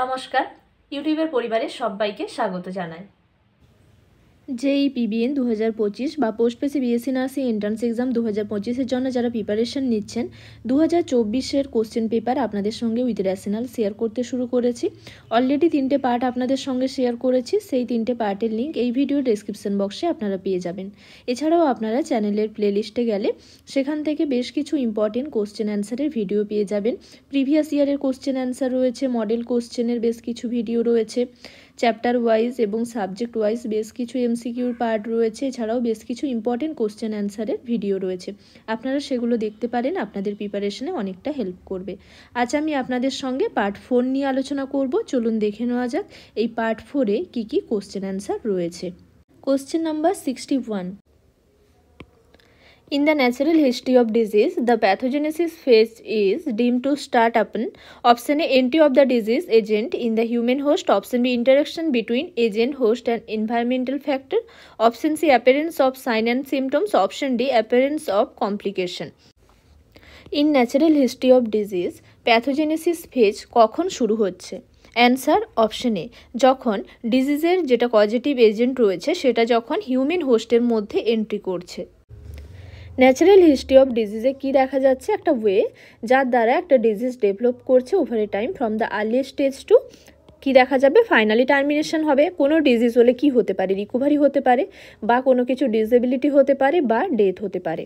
নমস্কার, ইউটিউবের পরিবারের সবাইকে স্বাগত জানাই। যেই পিবিএন 2025 বা পোস্টপেসি বিএসসি নার্সিং এন্ট্রান্স এক্সাম 2025-এর জন্য যারা প্রিপারেশন নিচ্ছেন 2024-এর কোশ্চেন পেপার আপনাদের সঙ্গে উইথ রেশনাল শেয়ার করতে শুরু করেছি। অলরেডি 3টে পার্ট আপনাদের সঙ্গে শেয়ার করেছি, সেই 3টে পার্টের লিঙ্ক এই ভিডিও ডেসক্রিপশন বক্সে আপনারা পেয়ে যাবেন। এছাড়াও আপনারা চ্যানেলের প্লেলিস্টে গেলে সেখান থেকে বেশ কিছু ইম্পর্টেন্ট কোশ্চেন অ্যান্সারের ভিডিও পেয়ে যাবেন। প্রিভিয়াস ইয়ারের কোশ্চেন অ্যান্সার রয়েছে, মডেল কোশ্চেনের বেশ কিছু ভিডিও রয়েছে, চ্যাপ্টার ওয়াইজ এবং সাবজেক্ট ওয়াইজ বেশ কিছু এমসিকিউর পার্ট রয়েছে, এছাড়াও বেশ কিছু ইম্পর্টেন্ট কোশ্চেন অ্যান্সারের ভিডিও রয়েছে। আপনারা সেগুলো দেখতে পারেন, আপনাদের প্রিপারেশনে অনেকটা হেল্প করবে। আজ আমি আপনাদের সঙ্গে পার্ট 4 নিয়ে আলোচনা করব। চলুন দেখে নেওয়া যাক এই পার্ট 4-এ কী কী কোশ্চেন অ্যান্সার রয়েছে। Question number 61. In the natural history of disease, the pathogenesis phase is deemed to start upon option A, entry of the disease agent in the human host, option B, interaction between agent, host and environmental factor, option C, appearance of sign and symptoms, option D, appearance of complication. In natural history of disease, pathogenesis phase কখন শুরু হচ্ছে? Answer option এ, যখন ডিজিজের যেটা causative agent রয়েছে সেটা যখন human হোস্টের মধ্যে entry করছে। ন্যাচারাল হিস্ট্রি অফ ডিজিজে কী দেখা যাচ্ছে? একটা ওয়ে যার দ্বারা একটা ডিজিজ ডেভেলপ করছে over a time from the early stage to কী দেখা যাবে? ফাইনালি টার্মিনেশন হবে। কোনো ডিজিজ হলে কি হতে পারে? রিকভারি হতে পারে, বা কোনো কিছু ডিসেবিলিটি হতে পারে, বা ডেথ হতে পারে।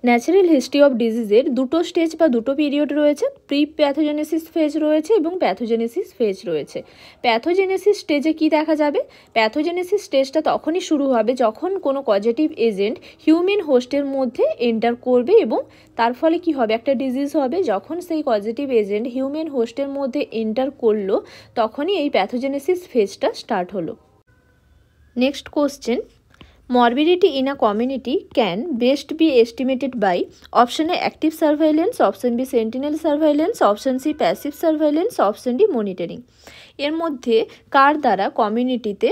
ন্যাচারাল হিস্ট্রি অফ ডিজিজের দুটো স্টেজ বা দুটো পিরিয়ড রয়েছে, প্রি প্যাথোজেনেসিস ফেজ রয়েছে এবং প্যাথোজেনেসিস ফেজ রয়েছে। প্যাথোজেনেসিস স্টেজে কি দেখা যাবে? প্যাথোজেনেসিস স্টেজটা তখনই শুরু হবে যখন কোনো পজিটিভ এজেন্ট হিউম্যান হোস্টের মধ্যে এন্টার করবে এবং তার ফলে কি হবে? একটা ডিজিজ হবে। যখন সেই পজিটিভ এজেন্ট হিউম্যান হোস্টের মধ্যে এন্টার করলো তখনই এই প্যাথোজেনেসিস ফেজটা স্টার্ট হলো। Next question, morbidity in a community can best be estimated by option A, active surveillance, option B, sentinel surveillance, option C, passive surveillance, option D, monitoring. এর মধ্যে কার দ্বারা কমিউনিটিতে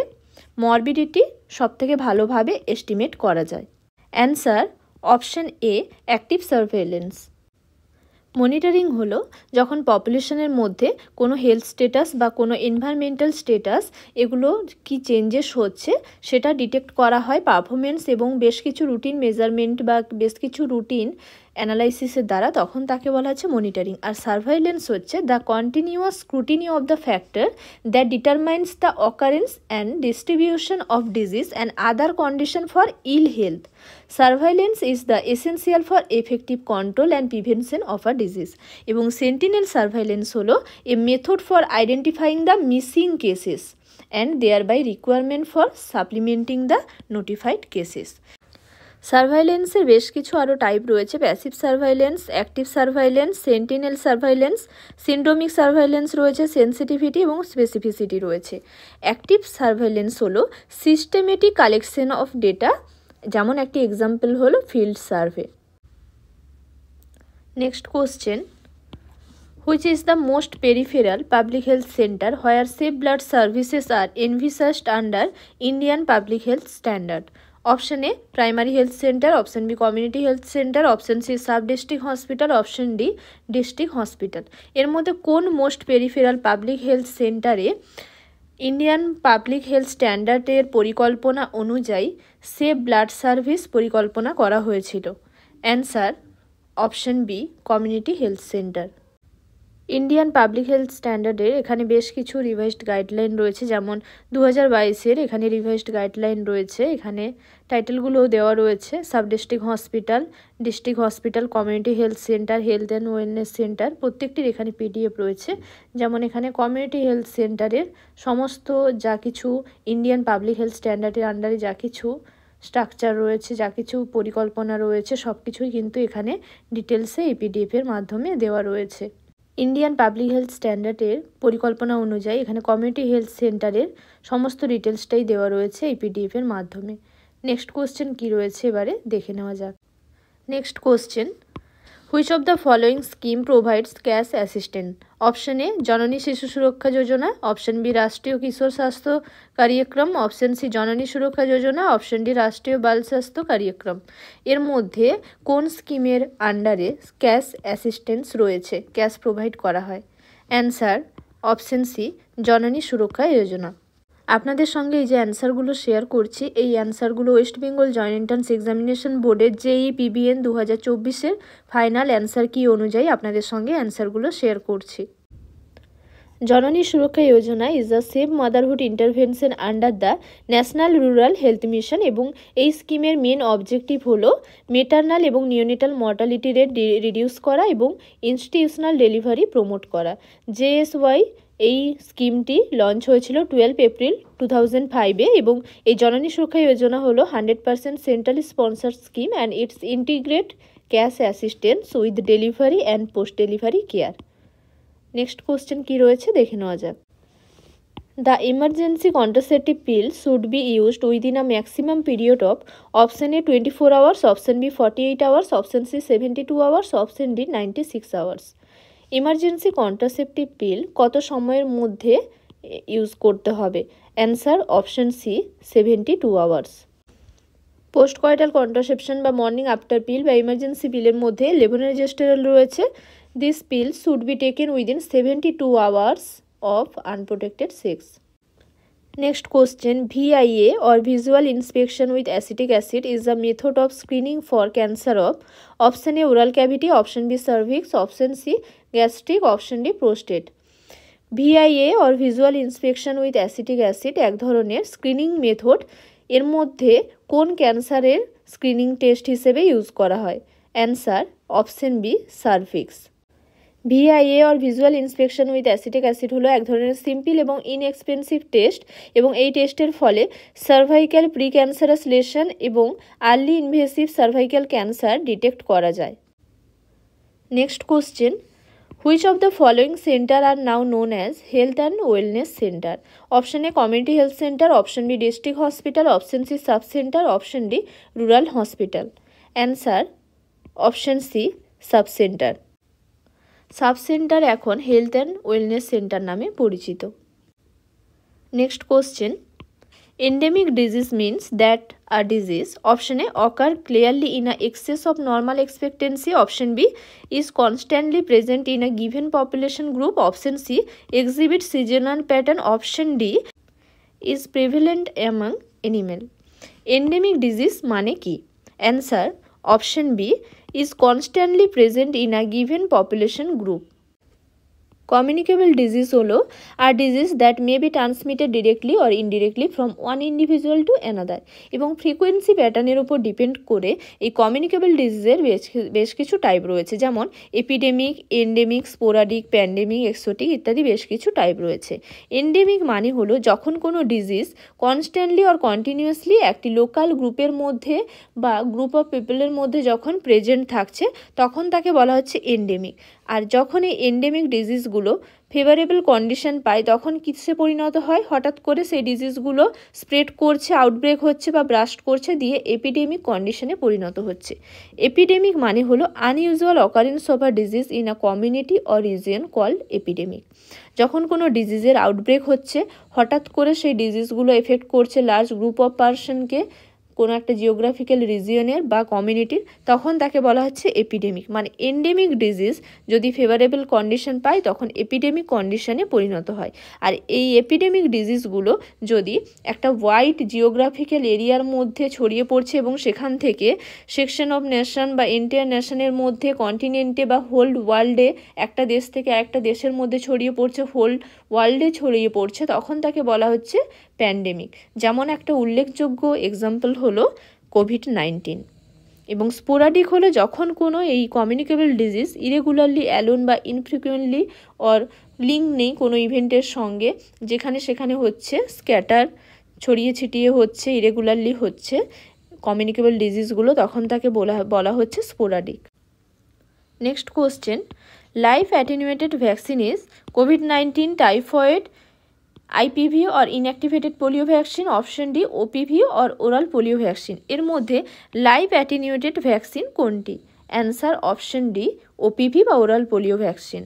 morbidity সবথেকে ভালোভাবে এস্টিমেট করা যায়? অ্যান্সার অপশন এ, active surveillance. Monitoring হলো যখন পপুলেশনের মধ্যে কোনো হেলথ স্টেটাস বা কোনো এনভায়রনমেন্টাল স্টেটাস এগুলো কি চেঞ্জেস হচ্ছে সেটা ডিটেক্ট করা হয় পারফরমেন্স এবং বেশ কিছু রুটিন মেজারমেন্ট বা বেশ কিছু রুটিন অ্যানালাইসিসের দ্বারা, তখন তাকে বলা হচ্ছে মনিটরিং। আর সার্ভাইলেন্স হচ্ছে the continuous scrutiny of the factor that determines the occurrence and distribution of disease and other condition for ill health. Surveillance is the essential for effective control and prevention of a disease. এবং sentinel surveillance হলো a method for identifying the missing cases and thereby requirement for supplementing the notified cases. সার্ভাইলেন্সের বেশ কিছু আরও type রয়েছে, passive surveillance, active surveillance, sentinel surveillance, syndromic surveillance রয়েছে, sensitivity এবং specificity রয়েছে। অ্যাক্টিভ সার্ভাইলেন্স হলো সিস্টেমেটিক কালেকশন অফ ডেটা, যেমন একটি এক্সাম্পল হলো field survey. Next question, which is the most peripheral public health centre where safe blood services are envisaged under Indian public health standard? Option A, primary health centre, option B, community health centre, option C, sub district hospital, option D, district hospital. এর মধ্যে কোন most peripheral public health সেন্টারে Indian public health স্ট্যান্ডার্ডের পরিকল্পনা অনুযায়ী safe blood service পরিকল্পনা করা হয়েছিল? Answer option B, community health centre. Indian public health স্ট্যান্ডার্ডের এখানে বেশ কিছু রিভাইজড গাইডলাইন রয়েছে, যেমন 2022-এর এখানে রিভাইজড গাইডলাইন রয়েছে। এখানে টাইটেলগুলোও দেওয়া রয়েছে, sub district hospital, district hospital, community health centre, health and wellness centre, প্রত্যেকটির এখানে পিডিএফ রয়েছে। যেমন এখানে কমিউনিটি হেলথ সেন্টারের সমস্ত যা কিছু ইন্ডিয়ান পাবলিক হেলথ স্ট্যান্ডার্ডের আন্ডারে যা কিছু স্ট্রাকচার রয়েছে, যা কিছু পরিকল্পনা রয়েছে, সব কিছুই কিন্তু এখানে ডিটেলসে এই পিডিএফের মাধ্যমে দেওয়া রয়েছে। ইন্ডিয়ান পাবলিক হেলথ স্ট্যান্ডার্ডের পরিকল্পনা অনুযায়ী এখানে কমিউনিটি হেলথ সেন্টারের সমস্ত ডিটেলসটাই দেওয়া রয়েছে এই পিডিএফের মাধ্যমে। নেক্সট কোশ্চেন কী রয়েছে এবারে দেখে নেওয়া যাক। Next question, which of the following scheme provides cash assistant? Option A, জননী শিশু সুরক্ষা যোজনা, অপশন বি, রাষ্ট্রীয় কিশোর স্বাস্থ্য কার্যক্রম, অপশন সি, জননী সুরক্ষা যোজনা, অপশন ডি, রাষ্ট্রীয় বাল স্বাস্থ্য কার্যক্রম। এর মধ্যে কোন স্কিমের আন্ডারে ক্যাশ অ্যাসিস্ট্যান্স রয়েছে, ক্যাশ প্রোভাইড করা হয়? অ্যান্সার অপশন সি জননী সুরক্ষা যোজনা। আপনাদের সঙ্গে এই যে অ্যান্সারগুলো শেয়ার করছি, এই অ্যান্সারগুলো West Bengal joint entrance examination বোর্ডের JEE-PBN 2024-এর ফাইনাল অ্যান্সার কি অনুযায়ী আপনাদের সঙ্গে অ্যান্সারগুলো শেয়ার করছি। Janani Suraksha Yojana is the save motherhood intervention under the national rural health mission এবং এই স্কিমের মেন অবজেক্টিভ হলো মেটারনাল এবং নিওনেটাল মর্টালিটি রেট রিডিউস করা এবং ইনস্টিটিউশনাল ডেলিভারি প্রমোট করা। JSY এই স্কিমটি লঞ্চ হয়েছিল 12 এপ্রিল 2005-এ এবং এই জননী সুরক্ষা যোজনা হলো 100% centrally sponsor scheme and its integrate cash assistance with delivery and post delivery care. Next question কী রয়েছে দেখে নেওয়া যাক। The emergency contraceptive pill should be used within a maximum period of option A 24 hours, option B 48 hours, option C 72 hours, option D 96 hours. Emergency contraceptive pill কত সময়ের মধ্যে use করতে হবে? Answer option C 72 hours. Post coital contraception বা morning after pill বা emergency পিলের মধ্যে levonorgestrel রয়েছে। This pill should be taken within 72 hours of unprotected sex. Next question, VIA or visual inspection with acetic acid is a method of screening for cancer of option A oral cavity, option B cervix, option C gastric, option D prostate. VIA or visual inspection with acetic acid এক ধরনের screening method. এর মধ্যে কোন ক্যান্সারের screening test হিসেবে use করা হয়? Answer option B cervix. VIA or visual inspection with acetic acid হলো এক ধরনের সিম্পল এবং ইনএক্সপেন্সিভ টেস্ট এবং এই টেস্টের ফলে সার্ভাইক্যাল প্রি ক্যান্সারাস লেশন এবং early invasive cervical cancer detect করা যায়। Next question, which of the following centre are now known as health and wellness centre? Option A community health centre, option B district hospital, option C sub centre, option D rural hospital. Answer option C sub centre. Sub centre এখন health and wellness centre নামে পরিচিত। Next question, endemic disease means that a disease option A occur clearly in a excess of normal expectancy, option B is constantly present in a given population group, option C exhibit seasonal pattern, option D is prevalent among animal. Endemic disease মানে কি? Answer option B is constantly present in a given population group. Communicable disease হলো আর disease that may be transmitted directly or indirectly from one individual to another এবং frequency প্যাটার্নের উপর depend করে এই communicable ডিজিজের বেশ কিছু টাইপ রয়েছে, যেমন epidemic, endemic, sporadic, pandemic, exotic ইত্যাদি বেশ কিছু টাইপ রয়েছে। এন্ডেমিক মানে হলো যখন কোনো ডিজিজ কনস্ট্যান্টলি অর কন্টিনিউয়াসলি একটি লোকাল গ্রুপের মধ্যে বা গ্রুপ অফ পিপলের মধ্যে যখন প্রেজেন্ট থাকছে তখন তাকে বলা হচ্ছে এন্ডেমিক। আর যখন এই এন্ডেমিক ডিজিজগুলো ফেভারেবল কন্ডিশন পায় তখন কিসে পরিণত হয়? হঠাৎ করে সেই ডিজিজগুলো স্প্রেড করছে, আউটব্রেক হচ্ছে বা ব্রাস্ট করছে, দিয়ে এপিডেমিক কন্ডিশনে পরিণত হচ্ছে। এপিডেমিক মানে হলো unusual occurrence of a disease in a community or region called epidemic. যখন কোনো ডিজিজের আউটব্রেক হচ্ছে, হঠাৎ করে সেই ডিজিজগুলো এফেক্ট করছে লার্জ গ্রুপ অফ পার্সনকে, কোনো একটা জিওগ্রাফিক্যাল রিজিয়নের বা কমিউনিটির, তখন তাকে বলা হচ্ছে এপিডেমিক। মানে এন্ডেমিক ডিজিজ যদি ফেভারেবল কন্ডিশন পায় তখন এপিডেমিক কন্ডিশনে পরিণত হয়। আর এই এপিডেমিক ডিজিজগুলো যদি একটা ওয়াইড জিওগ্রাফিক্যাল এরিয়ার মধ্যে ছড়িয়ে পড়ছে এবং সেখান থেকে সেকশন অফ নেশন বা এন্টায়ার নেশনের মধ্যে, কন্টিনেন্টে বা হোল ওয়ার্ল্ডে, একটা দেশ থেকে আরেকটা দেশের মধ্যে ছড়িয়ে পড়ছে, হোল ওয়ার্ল্ডে ছড়িয়ে পড়ছে, তখন তাকে বলা হচ্ছে প্যান্ডেমিক। যেমন একটা উল্লেখযোগ্য এক্সাম্পল হলো কোভিড-19। এবং স্পোরাডিক হলো যখন কোনো এই কমিউনিকেবল ডিজিজ ইরেগুলারলি অ্যালোন বা ইনফ্রিকুয়েন্টলি অর লিঙ্ক নেই কোনো ইভেন্টের সঙ্গে, যেখানে সেখানে হচ্ছে, স্ক্যাটার ছড়িয়ে ছিটিয়ে হচ্ছে, ইরেগুলারলি হচ্ছে কমিউনিকেবল ডিজিজগুলো, তখন তাকে বলা হচ্ছে sporadic. Next question, life attenuated vaccine is COVID-19, typhoid, IPV or inactivated polio vaccine, option D OPV or oral polio vaccine। এর মধ্যে লাইভ অ্যাটেনিউয়েটেড ভ্যাকসিন কোনটি? অ্যান্সার অপশন ডি OPV বা oral polio vaccine.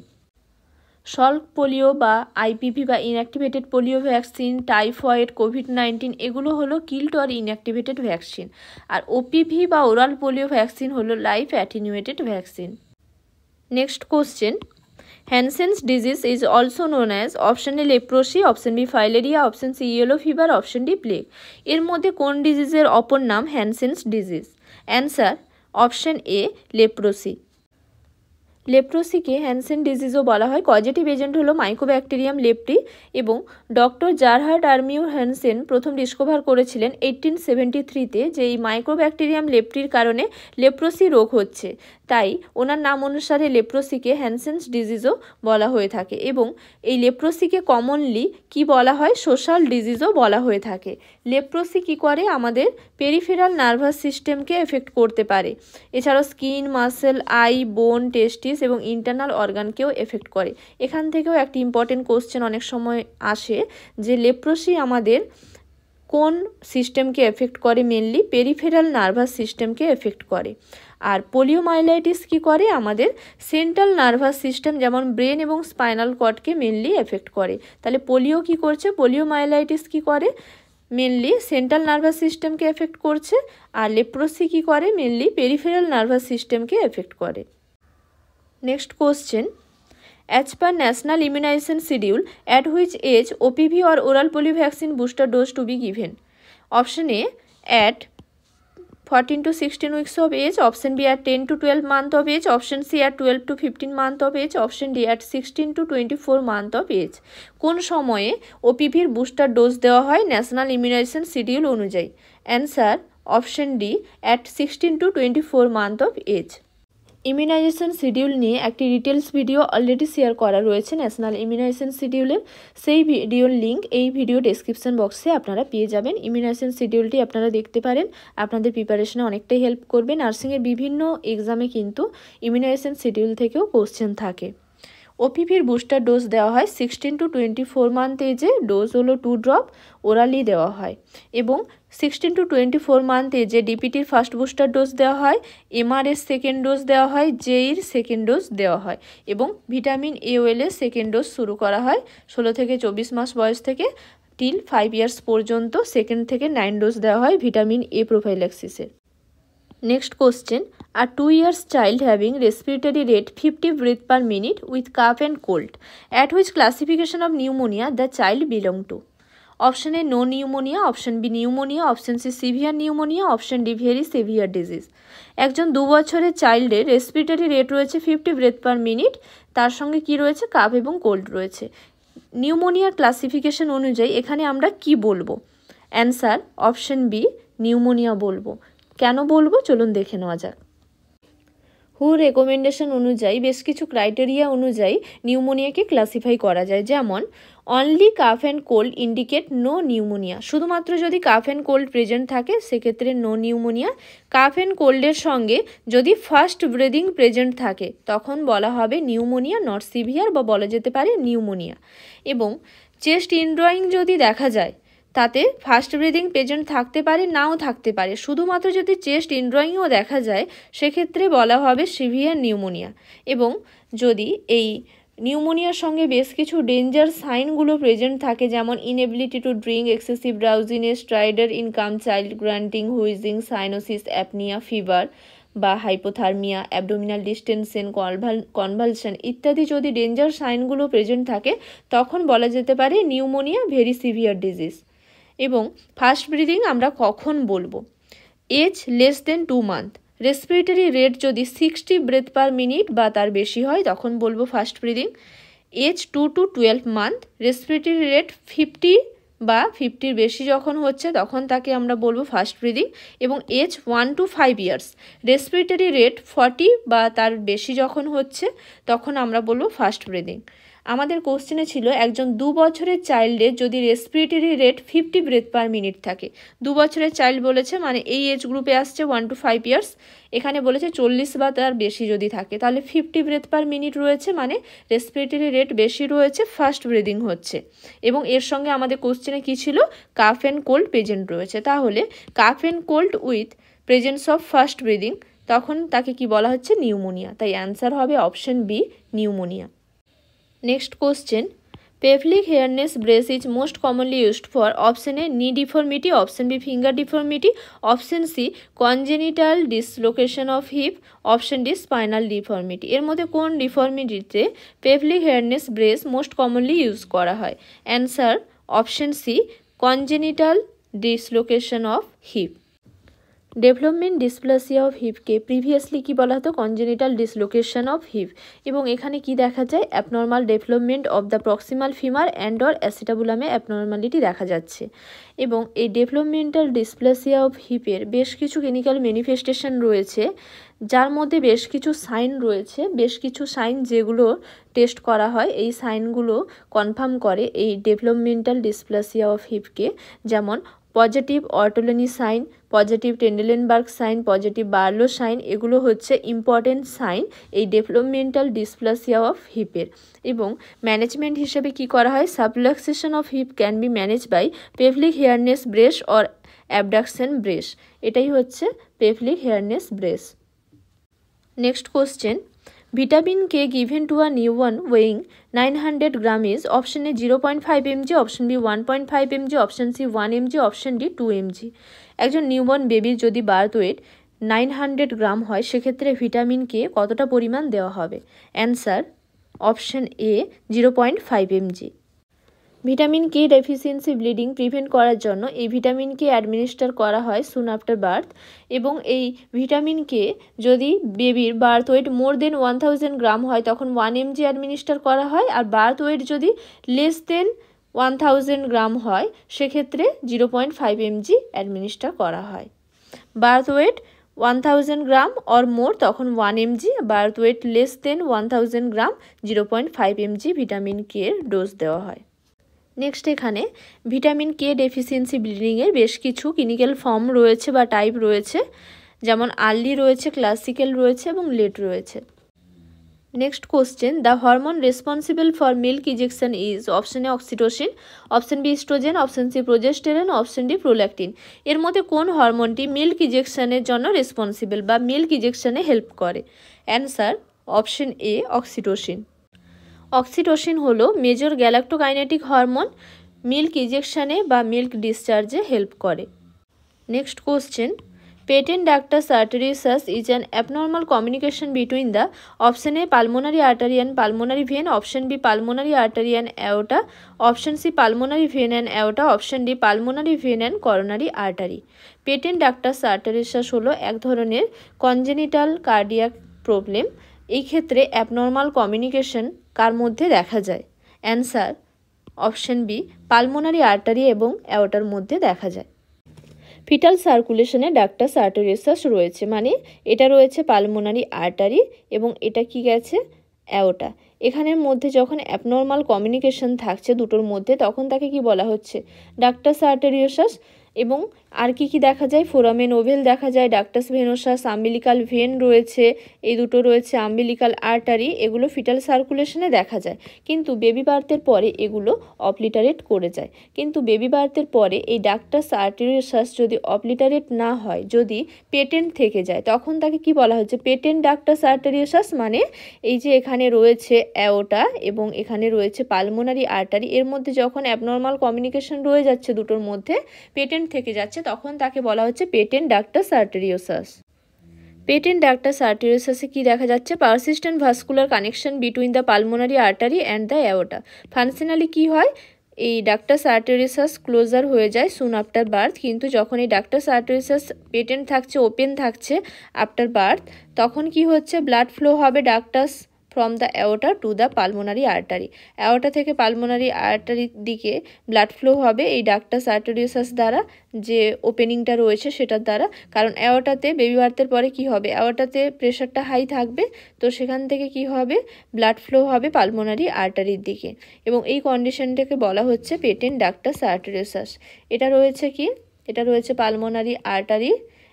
Salk polio বা IPV বা inactivated polio vaccine, typhoid, কোভিড-19 এগুলো হলো killed or inactivated vaccine. আর OPV বা ওরাল পোলিও ভ্যাকসিন হলো live attenuated vaccine. Next question, Hansen's disease is also known as option A leprosy, option B filaria, option C yellow fever, option D plague. এর মধ্যে কোন ডিজিজের অপর নাম হ্যানসেনস disease? Answer option A leprosy. লেপ্রোসিকে Hansen ডিজিজও বলা হয়। কজেটিভ এজেন্ট হলো মাইকোব্যাকটেরিয়াম লেপ্রি এবং ডক্টর জারহার্ড আর্মিউ হ্যানসেন প্রথম ডিসকভার করেছিলেন 1873-তে যে এই মাইক্রোব্যাকটেরিয়াম লেপ্রির কারণে লেপ্রোসি রোগ হচ্ছে, তাই ওনার নাম অনুসারে লেপ্রোসিকে হ্যানসেনস ডিজিজও বলা হয়ে থাকে। এবং এই লেপ্রোসিকে কমনলি কি বলা হয়? সোশ্যাল ডিজিজও বলা হয়ে থাকে। লেপ্রোসি কি করে? আমাদের পেরিফেরাল নার্ভাস সিস্টেমকে এফেক্ট করতে পারে, এছাড়াও স্কিন, মাসেল, আই, বোন, টেস্টিস এবং ইন্টারনাল অর্গানকেও এফেক্ট করে। এখান থেকেও একটি ইম্পর্টেন্ট কোশ্চেন অনেক সময় আসে যে লেপ্রোসি আমাদের কোন সিস্টেমকে এফেক্ট করে? মেনলি পেরিফেরাল নার্ভাস সিস্টেমকে এফেক্ট করে। আর পোলিওমাইলাইটিস কি করে? আমাদের সেন্ট্রাল নার্ভাস সিস্টেম যেমন ব্রেন এবং স্পাইনাল কর্ডকে মেনলি এফেক্ট করে। তাহলে পোলিও কি করছে? পোলিওমাইলাইটিস কি করে? মেনলি সেন্ট্রাল নার্ভাস সিস্টেমকে এফেক্ট করছে। আর লেপ্রোসি কি করে? মেনলি পেরিফেরাল নার্ভাস সিস্টেমকে এফেক্ট করে। Next question, as per national immunization schedule, at which age OPV or oral polio vaccine booster dose to be given? Option A at 14 to 16 weeks of age, option B at 10 to 12 month of age, option C at 12 to 15 month of age, option D at 16 to 24 month of age। কোন সময়ে ওপিভির booster dose দেওয়া হয় national immunization schedule অনুযায়ী? Answer option D at 16 to 24 month of age। Immunization schedule নিয়ে একটি details video already share করা রয়েছে national immunisation শিডিউলের, সেই ভিডিওর লিঙ্ক এই ভিডিও ডেসক্রিপশন বক্সে আপনারা পেয়ে যাবেন। ইমিউনাইজেশন শিডিউলটি আপনারা দেখতে পারেন, আপনাদের প্রিপারেশনে অনেকটাই হেল্প করবে। নার্সিংয়ের বিভিন্ন এক্সামে কিন্তু ইমিউনাইজেশন শিডিউল থেকেও কোশ্চেন থাকে। ওপিভির বুস্টার ডোজ দেওয়া হয় 16 to 24 মান্থ এজে, ডোজ হলো 2 ড্রপ, ওরালি দেওয়া হয়। এবং 16 to 24 মান্থ এজে ডিপিটির ফার্স্ট বুস্টার ডোজ দেওয়া হয়, এমআরএস সেকেন্ড ডোজ দেওয়া হয়, জেইর সেকেন্ড ডোজ দেওয়া হয় এবং ভিটামিন এওএল এর সেকেন্ড ডোজ শুরু করা হয় 16 থেকে 24 মাস বয়স থেকে টিল 5 ইয়ার্স পর্যন্ত। সেকেন্ড থেকে 9 ডোজ দেওয়া হয় ভিটামিন এ প্রোফাইল্যাক্সিসের। Next question, a 2 years child having respiratory rate 50 breath per minute with cough and cold, at which classification of pneumonia the child belong to? Option A no pneumonia, option B pneumonia, option C severe pneumonia, option D very severe disease। একজন 2 বছরের চাইল্ডের respiratory rate রয়েছে 50 breadth per minute, তার সঙ্গে কি রয়েছে? Calf এবং cold রয়েছে। নিউমোনিয়ার classification অনুযায়ী এখানে আমরা কি বলবো? অ্যান্সার অপশন বি নিউমোনিয়া বলবো। কেন বলবো চলুন দেখে নেওয়া যাক। হু রেকমেন্ডেশন অনুযায়ী বেশ কিছু ক্রাইটেরিয়া অনুযায়ী নিউমোনিয়াকে ক্লাসিফাই করা যায়, যেমন only cough and cold indicate no pneumonia, শুধুমাত্র যদি কাফ অ্যান্ড কোল্ড প্রেজেন্ট থাকে সেক্ষেত্রে নো নিউমোনিয়া। কাফ অ্যান্ড কোল্ডের সঙ্গে যদি ফার্স্ট ব্রিদিং প্রেজেন্ট থাকে তখন বলা হবে নিউমোনিয়া, নট সিভিয়ার বা বলা যেতে পারে নিউমোনিয়া। এবং চেস্ট ইনড্রয়িং যদি দেখা যায় তাতে ফার্স্ট ব্রিদিং প্রেজেন্ট থাকতে পারে, নাও থাকতে পারে, শুধুমাত্র যদি চেস্ট ইনড্রয়িংও দেখা যায় সেক্ষেত্রে বলা হবে সিভিয়ার নিউমোনিয়া। এবং যদি এই নিউমোনিয়ার সঙ্গে বেশ কিছু ডেঞ্জার সাইনগুলো প্রেজেন্ট থাকে, যেমন inability to drink, excessive drowsiness, stridor in calm child, grunting, wheezing, cyanosis, apnoea, fever বা হাইপোথার্মিয়া, অ্যাবডোমিনাল ডিস্টেনশন, কনভালশন ইত্যাদি যদি ডেঞ্জার সাইনগুলো প্রেজেন্ট থাকে তখন বলা যেতে পারে নিউমোনিয়া ভেরি সিভিয়ার ডিজিজ। এবং ফার্স্ট ব্রিদিং আমরা কখন বলবো? Age less than 2 month, respiratory rate যদি 60 ব্রেথ পার মিনিট বা তার বেশি হয় তখন বলবো fast breathing. Age 2 to 12 month, respiratory rate 50 বা 50-র বেশি যখন হচ্ছে তখন তাকে আমরা বলবো ফার্স্ট ব্রিদিং। এবং age 1 to 5 years, respiratory rate 40 বা তার বেশি যখন হচ্ছে তখন আমরা বলবো ফার্স্ট ব্রিদিং। আমাদের কোশ্চেনে ছিল একজন 2 বছরের চাইল্ডের যদি respiratory rate 50 breadth per minute থাকে, 2 বছরের চাইল্ড বলেছে মানে এই এজ গ্রুপে আসছে 1 to 5 ইয়ার্স, এখানে বলেছে 40 বা তার বেশি যদি থাকে তাহলে 50 ব্রেথ পার মিনিট রয়েছে মানে রেসপিরেটরি রেট বেশি রয়েছে, ফার্স্ট ব্রিদিং হচ্ছে। এবং এর সঙ্গে আমাদের কোশ্চেনে কী ছিল? কাফ অ্যান্ড কোল্ড প্রেজেন্ট রয়েছে, তাহলে cough and cold with presence of fast breathing তখন তাকে কি বলা হচ্ছে? নিউমোনিয়া। তাই অ্যান্সার হবে option B pneumonia. Next question, Pelvic hairness brace is most commonly used for option A knee deformity, option B finger deformity, option C congenital dislocation of hip, option D spinal deformity। এর মধ্যে কোন ডিফর্মিটিতে pelvic hairness brace most commonly use করা হয়? Answer option C congenital dislocation of hip। Development dysplasia of হিপকে previously কি বলা হতো? Congenital dislocation of hip. এবং এখানে কি দেখা যায়? Abnormal development of the proximal femur and or অ্যাসিটাবুলামে অ্যাবনর্মালিটি দেখা যাচ্ছে। এবং এই ডেভেলপমেন্টাল ডিসপ্লাসিয়া অফ হিপের বেশ কিছু ক্লিনিক্যাল ম্যানিফেস্টেশন রয়েছে, যার মধ্যে বেশ কিছু সাইন রয়েছে, বেশ কিছু সাইন যেগুলো টেস্ট করা হয়, এই সাইনগুলো কনফার্ম করে এই ডেভেলপমেন্টাল ডিসপ্লাসিয়া অফ হিপকে। যেমন positive Ortolani sign, positive Trendelenburg sign, positive Barlow sign, এগুলো হচ্ছে ইম্পর্টেন্ট সাইন এই ডেভেলপমেন্টাল ডিসপ্লাসিয়া অফ হিপের। এবং ম্যানেজমেন্ট হিসেবে কি করা হয়? Subluxation of hip can be manage by Pavlik harness brace or abduction brace. এটাই হচ্ছে Pavlik harness brace. Next question, vitamin K given to a newborn weighing 900 gram is option A 0.5 mg, option B 1.5 mg, option C 1 mg, option D 2 mg। একজন newborn বেবির যদি birth weight 900 গ্রাম হয়, সেক্ষেত্রে vitamin K কতটা পরিমাণ দেওয়া হবে? Answer option এ 0.5 mg। Vitamin K deficiency bleeding prevent করার জন্য এই ভিটামিন কে অ্যাডমিনিস্টার করা হয় সুন আফটার বার্থ। এবং এই ভিটামিন কে যদি বেবির বার্থ ওয়েট মোর দেন 1000 গ্রাম হয় তখন 1 mg অ্যাডমিনিস্টার করা হয়, আর বার্থ ওয়েট যদি লেস দেন 1000 গ্রাম হয় সেক্ষেত্রে 0.5 mg অ্যাডমিনিস্টার করা হয়। Birth weight 1000 gram or more তখন 1 mg, birth weight less than 1000 গ্রাম 0.5 mg ভিটামিন কে এর ডোজ দেওয়া হয়। নেক্সট এখানে ভিটামিন কে ডেফিসিয়েন্সি ব্লিডিংয়ের বেশ কিছু ক্লিনিক্যাল ফর্ম রয়েছে বা টাইপ রয়েছে, যেমন আর্লি রয়েছে, ক্লাসিক্যাল রয়েছে এবং লেট রয়েছে। Next question, the hormone responsible for milk ejection is option A oxytocin, option B oestrogen, option C progesterone, option D prolactin. এর মধ্যে কোন হরমোনটি মিল্ক ইজেকশনের জন্য রেসপন্সিবল বা মিল্ক ইজেকশনে হেল্প করে? Answer option A oxytocin. Oxytocin হলো মেজর গ্যালাক্টোকাইনেটিক হরমোন, মিল্ক ইজেকশনে বা মিল্ক ডিসচার্জে হেল্প করে। Next question, patent ductus arteriosus is an abnormal communication between the option A pulmonary artery and pulmonary vein, option B pulmonary artery and aorta, option C pulmonary vein and aorta, option D pulmonary vein and coronary artery. Patent ductus arteriosus হলো এক ধরনের congenital cardiac problem. এই ক্ষেত্রে abnormal communication কার মধ্যে দেখা যায়? Answer option B pulmonary artery এবং অ্যাওটার মধ্যে দেখা যায়। ফিটাল সার্কুলেশনে ডাক্টাস আর্টেরিয়াসাস রয়েছে, মানে এটা রয়েছে পালমোনারি আর্টারি এবং এটা কি গেছে? অ্যাওটা। এখানের মধ্যে যখন অ্যাবনর্মাল কমিউনিকেশন থাকছে দুটোর মধ্যে তখন তাকে কি বলা হচ্ছে? ডাক্টাস আর্টেরিয়াসাস। এবং আর কি দেখা যায়? ফোরামেন ওভেল দেখা যায়, ডাক্টাস ভেনোসাস, আম্বিলিকাল ভেন রয়েছে, এই দুটো রয়েছে আম্বিলিকাল আর্টারি, এগুলো ফিটাল সার্কুলেশনে দেখা যায়। কিন্তু বেবি বার্থের পরে এগুলো অপ্লিটারেট করে যায়। কিন্তু বেবি বার্থের পরে এই ডাক্টাস আর্টেরিয়াসাস যদি অপ্লিটারেট না হয়, যদি পেটেন্ট থেকে যায়, তখন তাকে কি বলা হচ্ছে? Patent ductus arteriosus. মানে এই যে এখানে রয়েছে অ্যাওটা এবং এখানে রয়েছে পালমোনারি আর্টারি, এর মধ্যে যখন অ্যাবনর্মাল কমিউনিকেশন রয়ে যাচ্ছে দুটোর মধ্যে, পেটেন্ট থেকে যাচ্ছে, তখন তাকে বলা হচ্ছে পেটেন্ট ডাক্টাস আর্টেরিয়াসাস। পেটেন্ট ডাক্টাস আর্টেরিয়াসাসে কি দেখা যাচ্ছে? Persistent vascular connection between the pulmonary artery and the অ্যাওটা। Functionally কি হয়? এই ডাক্টাস আর্টেরিয়াসাস ক্লোজার হয়ে যায় সুন আফটার বার্থ, কিন্তু যখন এই ডাক্টাস আর্টেরিয়াসাস পেটেন্ট থাকছে, ওপেন থাকছে আফটার বার্থ, তখন কি হচ্ছে? ব্লাড ফ্লো হবে ductus from the অ্যাওটা to the pulmonary artery. অ্যাওটা থেকে পালমোনারি আর্টারির দিকে ব্লাড ফ্লো হবে এই ডাক্টাস আর্টেরিয়াসাস দ্বারা, যে ওপেনিংটা রয়েছে সেটার দ্বারা। কারণ অ্যাওটাতে বেবি বার্থের পরে কি হবে? অ্যাওটাতে প্রেশারটা হাই থাকবে, তো সেখান থেকে কি হবে? ব্লাড ফ্লো হবে পালমোনারি আর্টারির দিকে। এবং এই কন্ডিশনটাকে বলা হচ্ছে পেটেন্ট ডাক্টাস আর্টেরিয়াসাস। এটা রয়েছে কি? এটা রয়েছে পালমোনারি আর্টারি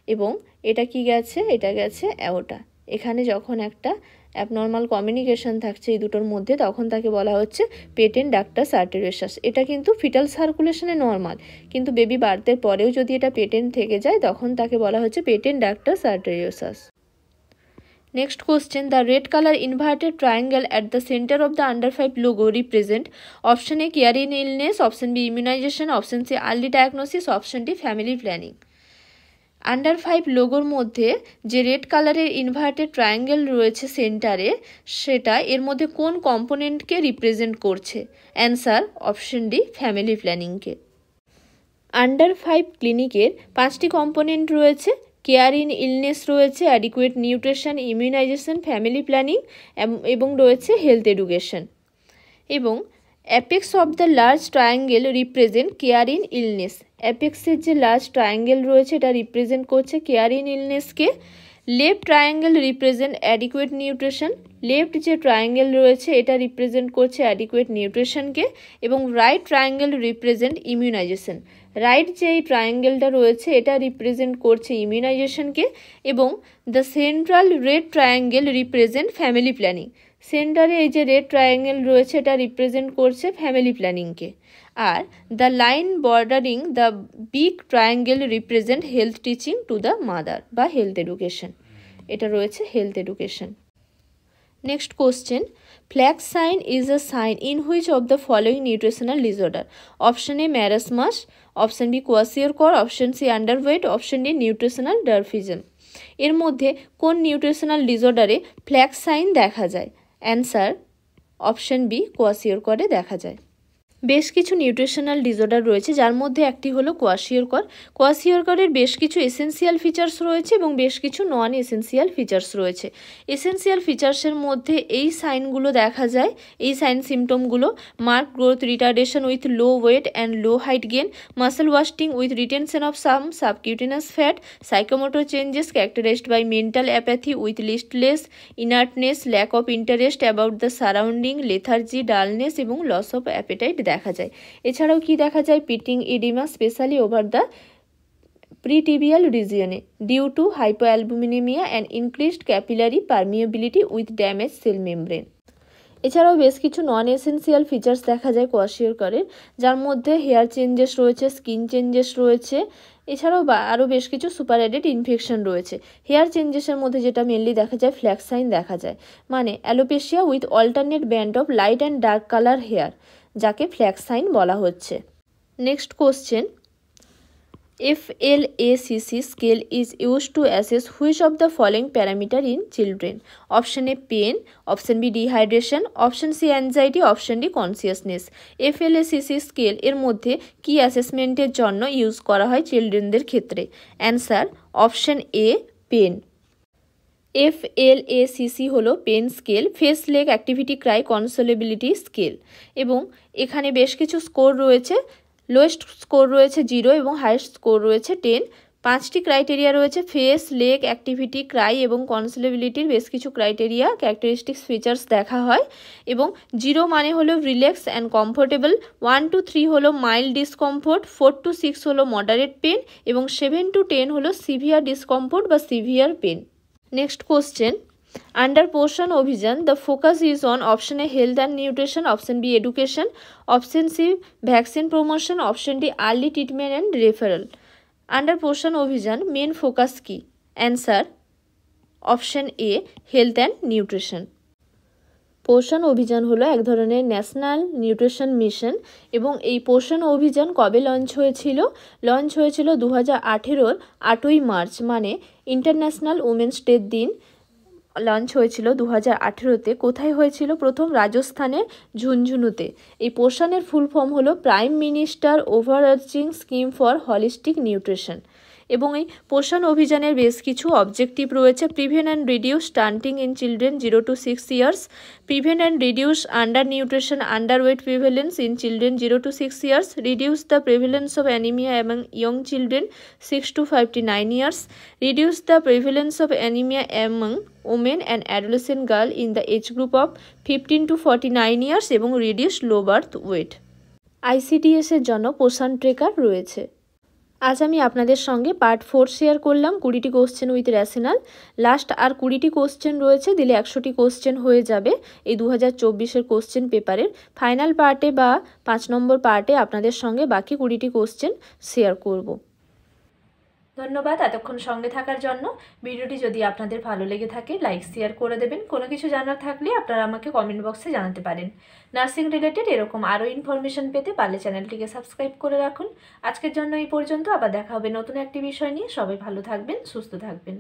এবং এটা কি গেছে? এটা গেছে অ্যাওটা। এখানে যখন একটা অ্যাবনর্মাল কমিউনিকেশন থাকছে এই দুটোর মধ্যে, তখন তাকে বলা হচ্ছে পেটেন্ট ডাক্টাস আর্টেরিয়াসাস। এটা কিন্তু ফিটাল সার্কুলেশনে নর্মাল, কিন্তু বেবি বার্থের পরেও যদি এটা পেটেন্ট থেকে যায় তখন তাকে বলা হচ্ছে patent ductus arteriosus. Next question, the red color inverted triangle at the center of the under 5 logo represent option A care in illness, option B immunization, option C early diagnosis, option D family planning. Under 5 লোগোর মধ্যে যে red কালারের inverted triangle রয়েছে সেন্টারে, সেটা এর মধ্যে কোন কম্পোনেন্টকে রিপ্রেজেন্ট করছে? অ্যান্সার অপশন ডি ফ্যামিলি প্ল্যানিংকে। আন্ডার 5 ক্লিনিকের 5টি কম্পোনেন্ট রয়েছে, কেয়ার ইন ইলনেস রয়েছে, adequate nutrition, immunisation, family planning এবং রয়েছে হেলথ এডুকেশন। এবং apex of the large triangle represent care in illness. অ্যাপেক্সের যে লার্জ ট্রায়াঙ্গেল রয়েছে এটা রিপ্রেজেন্ট করছে কেয়ার ইন ইলনেসকে। Left triangle represent adequate nutrition. Left যে ট্রায়াঙ্গেল রয়েছে এটা রিপ্রেজেন্ট করছে অ্যাডিকুয়েট নিউট্রিশনকে। এবং right triangle represent immunisation. Right যে এই ট্রায়াঙ্গেলটা রয়েছে এটা রিপ্রেজেন্ট করছে ইমিউনাইজেশনকে। এবং the central red triangle represent family planning. সেন্টারে এই যে রেড ট্রায়াঙ্গেল রয়েছে এটা রিপ্রেজেন্ট করছে ফ্যামিলি প্ল্যানিংকে। আর the line bordering the big triangle represent health teaching to the mother বা হেলথ এডুকেশন। এটা রয়েছে health education. Next question, flag sign is a sign in which of the following nutritional disorder? Option A marasmus, option B kwashiorkor, option C underweight, option D nutritional dwarfism. এর মধ্যে কোন nutritional ডিসঅর্ডারে flag sign দেখা যায়? Answer option B কোয়াশিওরকরে দেখা যায়। বেশ কিছু nutritional disorder রয়েছে যার মধ্যে একটি হলো কোয়াশিওরকর। কোয়াশিওরকরের বেশ কিছু এসেনশিয়াল ফিচার্স রয়েছে এবং বেশ কিছু নন এসেনশিয়াল ফিচার্স রয়েছে। এসেনশিয়াল ফিচার্সের মধ্যে এই সাইনগুলো দেখা যায়, এই সাইন সিমটমগুলো: marked growth retardation with low weight and low height gain, muscle wasting with retention of some subcutaneous fat, psychomotor changes characterised by mental apathy with listless, inertness, lack of interest about the surrounding, lethargy, dullness এবং loss of appetite দেখা যায়। এছাড়াও কি দেখা যায়? Pitting oedema specially over the pretibial রিজিয়নে due to hypoalbuminaemia and increased capillary permeability with damage cell membrane. এছাড়াও বেশ কিছু নন এসেনশিয়াল ফিচার্স দেখা যায় কোয়াশিওরকরের, যার মধ্যে হেয়ার চেঞ্জেস রয়েছে, স্কিন চেঞ্জেস রয়েছে, এছাড়াও আরও বেশ কিছু সুপার অ্যাডেড ইনফেকশন রয়েছে। হেয়ার চেঞ্জেসের মধ্যে যেটা মেনলি দেখা যায়, ফ্ল্যাগ সাইন দেখা যায়, মানে alopecia with alternate band of light and dark colour hair, যাকে ফ্ল্যাগ সাইন বলা হচ্ছে। Next question, FLACC scale is used to assess which of the following parameter in children? Option A pain, option B dehydration, option C anxiety, option D consciousness. FLACC scale এর মধ্যে কি অ্যাসেসমেন্টের জন্য use করা হয় চিলড্রেনদের ক্ষেত্রে? Answer option A pain. FLACC হলো pain scale, face leg activity cry consolability scale. এবং এখানে বেশ কিছু স্কোর রয়েছে, লোয়েস্ট স্কোর রয়েছে 0 এবং হাইয়েস্ট স্কোর রয়েছে 10। 5টি ক্রাইটেরিয়া রয়েছে, ফেস, লেগ, অ্যাক্টিভিটি, ক্রাই এবং কনসোলেবিলিটির বেশ কিছু ক্রাইটেরিয়া, ক্যারেক্টারিস্টিক্স, ফিচার্স দেখা হয়। এবং 0 মানে হলো রিল্যাক্স অ্যান্ড কমফোর্টেবল, 1 to 3 হলো মাইল্ড ডিসকমফোর্ট, 4 to 6 হলো মডারেট পেন এবং 7 to 10 হলো সিভিয়ার ডিসকমফোর্ট বা severe pain. Next question, under Poshan Abhiyan the focus is on option A health and nutrition, option B education, option C vaccine promotion, option D early treatment and referral. Under Poshan Abhiyan main focus কি? Answer option A health and nutrition. Poshan Abhiyan হলো এক ধরনের national nutrition mission এবং এই পোষণ অভিযান কবে launch হয়েছিল? লঞ্চ হয়েছিল 2018-র 8ই মার্চ, মানে ইন্টারন্যাশনাল উমেন্স ডের দিন লঞ্চ হয়েছিল 2018-তে। কোথায় হয়েছিল? প্রথম রাজস্থানের ঝুনঝুনুতে। এই পোষণের ফুল ফর্ম হলো prime minister overarching scheme for holistic nutrition. এবং এই পোষণ অভিযানের বেশ কিছু অবজেক্টিভ রয়েছে: prevent and reduce stunting in children 0 to 6 years, prevent and reduce under nutrition underweight prevalence in children 0 to 6 years, reduce the prevalence of anaemia among young children 6 to 59 years, reduce the prevalence of anaemia among women and adolescent girl in the age group of 15 to 49 years এবং reduce low birth weight. ICDS এর জন্য পোষণ trekker রয়েছে। আজ আমি আপনাদের সঙ্গে part 4 share করলাম, 20টি কোশ্চেন উইথ র্যাশনাল। লাস্ট আর 20টি কোশ্চেন রয়েছে, দিলে 100টি কোশ্চেন হয়ে যাবে এই 2024-এর কোশ্চেন পেপারের। ফাইনাল পার্টে বা 5 নম্বর পার্টে আপনাদের সঙ্গে বাকি 20টি কোশ্চেন শেয়ার করব। ধন্যবাদ এতক্ষণ সঙ্গে থাকার জন্য। ভিডিওটি যদি আপনাদের ভালো লেগে থাকে লাইক শেয়ার করে দেবেন। কোনো কিছু জানার থাকলে আপনারা আমাকে কমেন্ট বক্সে জানাতে পারেন। নার্সিং রিলেটেড এরকম আরও ইনফরমেশন পেতে পারলে চ্যানেলটিকে সাবস্ক্রাইব করে রাখুন। আজকের জন্য এই পর্যন্ত, আবার দেখা হবে নতুন একটি বিষয় নিয়ে। সবাই ভালো থাকবেন, সুস্থ থাকবেন।